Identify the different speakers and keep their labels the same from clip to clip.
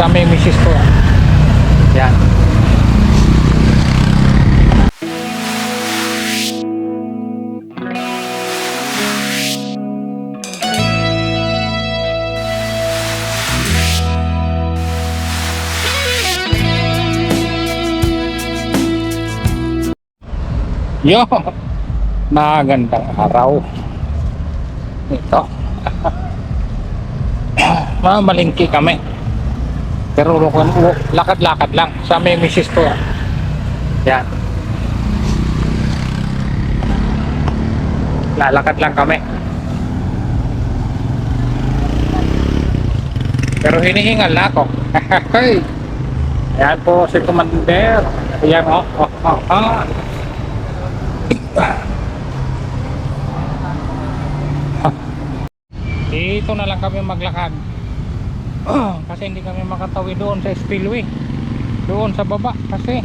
Speaker 1: Kasama yung misis ko. Yan. Yo, magandang araw. Ito. Mamalingki kami. Pero lakad-lakad lang. Sa may misis ko. Yan. Lalakad lang kami. Pero hinihingal na ako. Ayan po si Commander. Ayan o. Dito na lang kami maglakad. Kasi hindi kami makatawid doon sa spillway, doon sa baba, kasi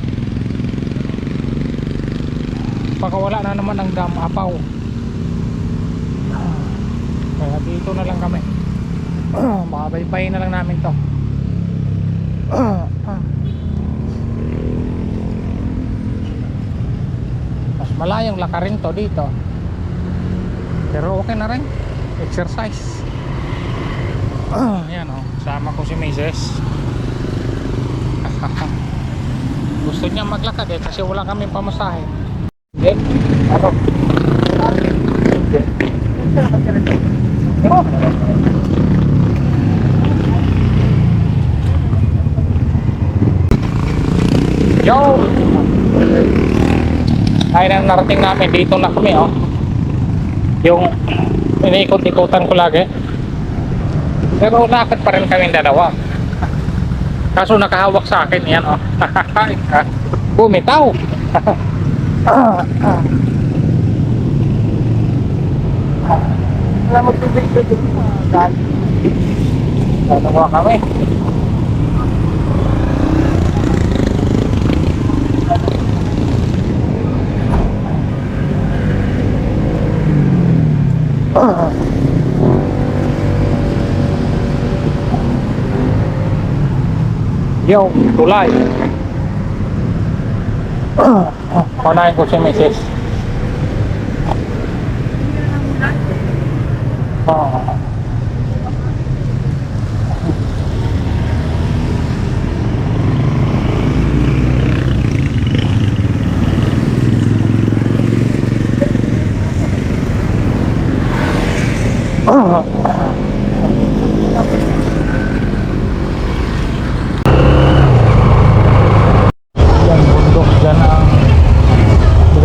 Speaker 1: baka wala na naman ang dam apaw. Kaya dito na lang kami. Makabaybayin na lang namin to. Mas malayong lakarin to dito, pero okay na rin, exercise. Yan o, sama ko si Mrs. Gusto niya maglakad eh, kasi wala kami pamasahe. Hindi? Ano? Yo! Ay nang narating namin, dito na kami oh. Yung iniikot-ikutan ko lagi. Pero lakad pa rin kami dalawa. Kaso nakahawak sa akin yan oh. Bumitaw. Wala magtubig dito. Dalawa kami. Yo, tulay. Paunahin ko si Mrs.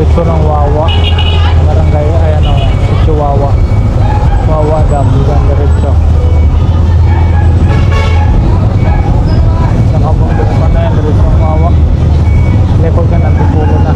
Speaker 1: Diretso ng Wawa barangay, ayan o, Sitio Wawa Dam, yan diretso. Nakabundok pa na yan, diretso ng Wawa, level ka ng Tipulo na.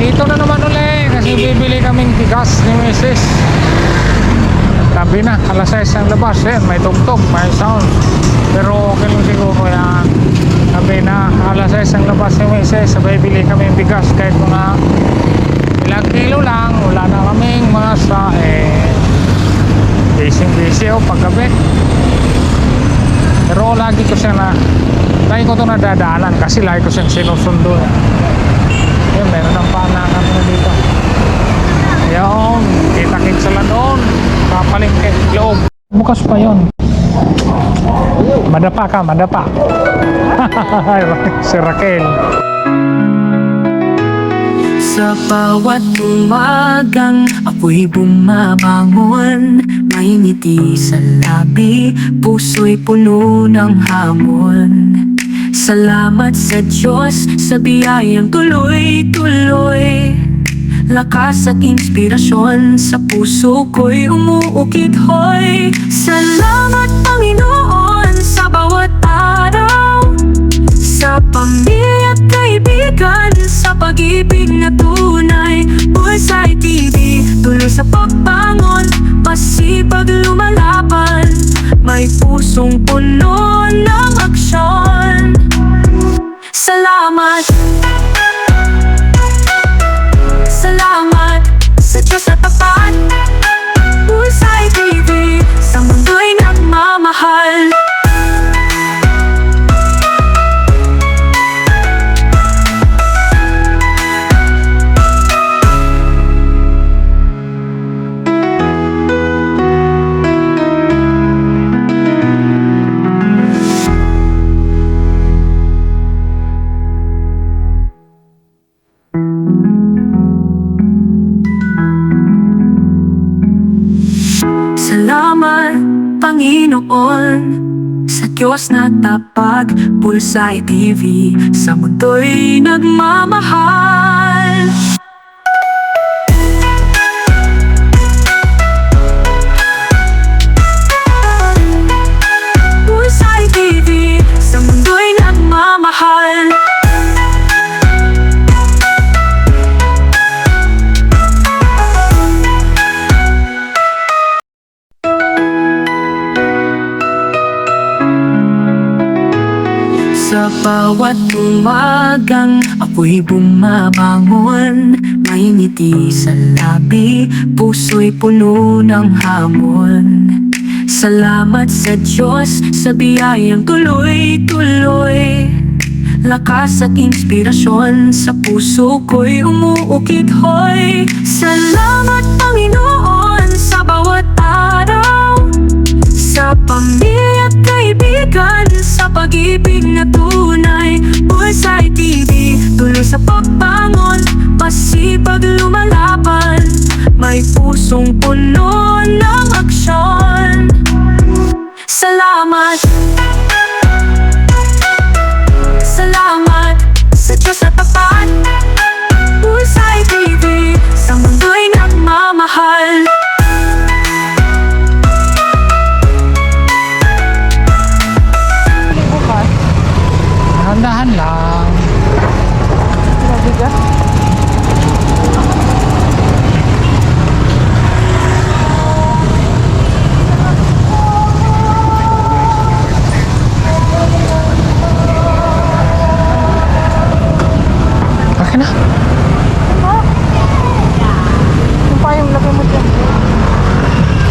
Speaker 1: dito na naman uli kasi bibili kaming bigas ni Mrs. Tabi na, alas 6 ang labas. Yan, may tugtog, may sound. Pero okay lang siguro yan. Tabi na, alas 6 ang labas ni Mrs. Sabay bili kaming bigas kahit mga ilang kilo lang. Wala na kaming mga sa busy o paggabi. Pero lagi ko siya lagi ko ito nadadaanan kasi lagi ko siyang sinusundo. Yun, meron ng paanakan na dito. Ayun, kita-kit sila doon. Kapalingke, loob. Bukas pa yun. Madapa ka, madapa. Si Raquel.
Speaker 2: Sa bawat umagang ako'y bumabangon, may ngiti sa labi, puso'y puno ng hamon. Salamat sa Diyos sa biyayang tuloy-tuloy. Lakas at inspirasyon sa puso ko'y umuukit hoy. Salamat Panginoon sa bawat araw, sa pamilya at kaibigan, sa pag-ibig na tunay. Bullseye TV, tuloy sa pagbangon, masipag lumalaban, may pusong puno ng aksyon. Salamat, salamat sa Diyos na tapat. Bullseye TV, sa mundo'y nagmamahal. Salamat, Panginoon, sa Diyos na tapag. Bullseye TV, sa mundo'y nagmamahal. Bullseye TV, sa mundo'y nagmamahal. Sa bawat umagang ako'y bumabangon, may ngiti sa labi, puso'y puno ng hamon. Salamat sa Diyos sa biyayang tuloy-tuloy. Lakas at inspirasyon sa puso ko'y umuukit hoy. Salamat Panginoon sa bawat araw, sa pamilya at kaibigan, sa pag-ibig na tunay. Bullseye TV, tuloy sa pagbangon, masipag lumalaban, may pusong puno ng aksyon. Salamat, salamat sa Diyos na tapat. Bullseye TV, sa mundo'y nagmamahal.
Speaker 1: Dahan lang.
Speaker 3: Mabigat.
Speaker 1: Okay na.
Speaker 3: Yung payong lagay mo dyan.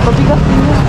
Speaker 3: Mabigat din yun.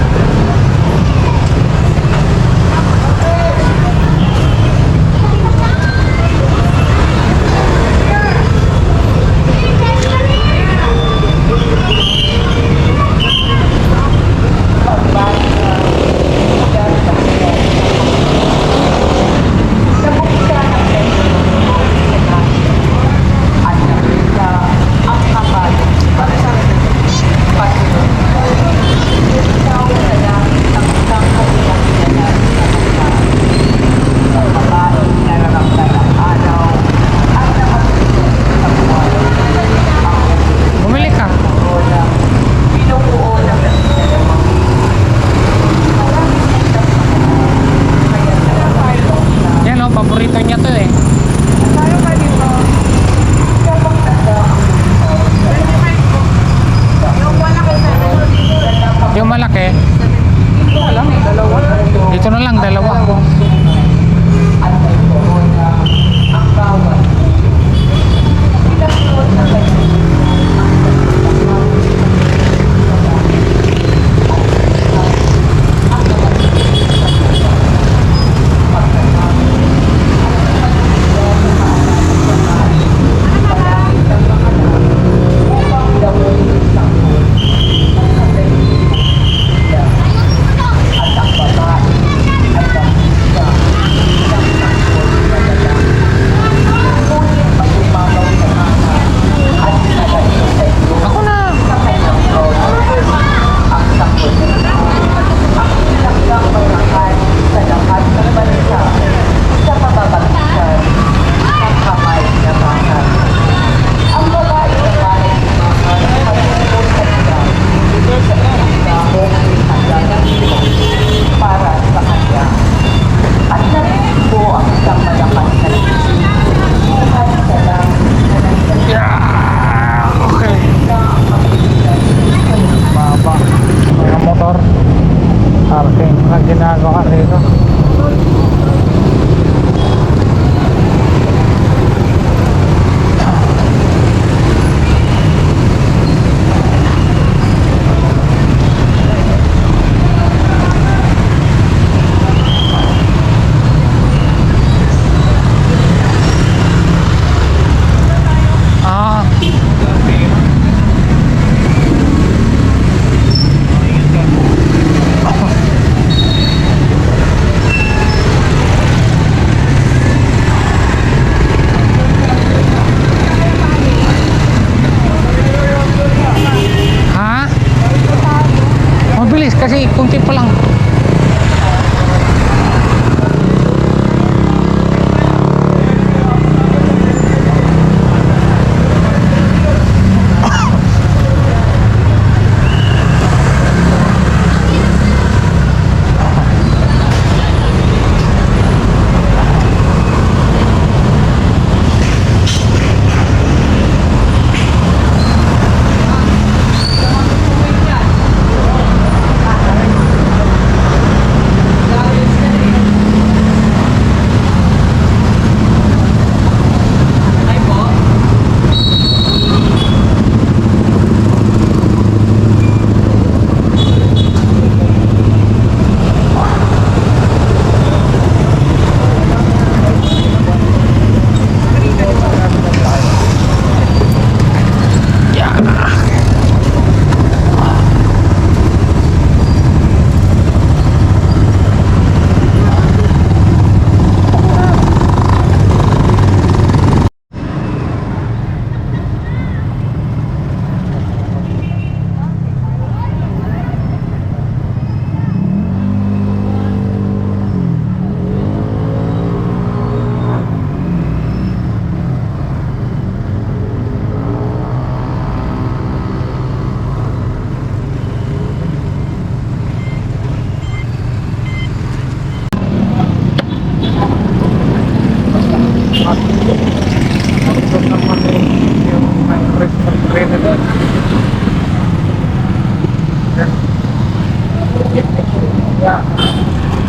Speaker 1: Kasi kunti pa lang.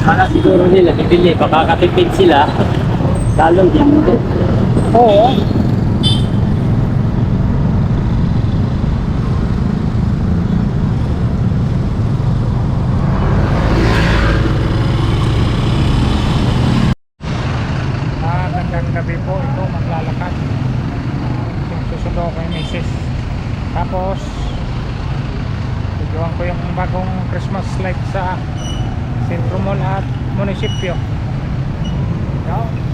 Speaker 4: Para siguro nila bibili, baka katipid sila, lalong dito.
Speaker 1: Oo. Gandang gabi po ito, maglalakad. Yung susundo ko yung misis. Tapos videoan ko yung bagong Christmas light sa Centro Mall at Munisipyo. Yan.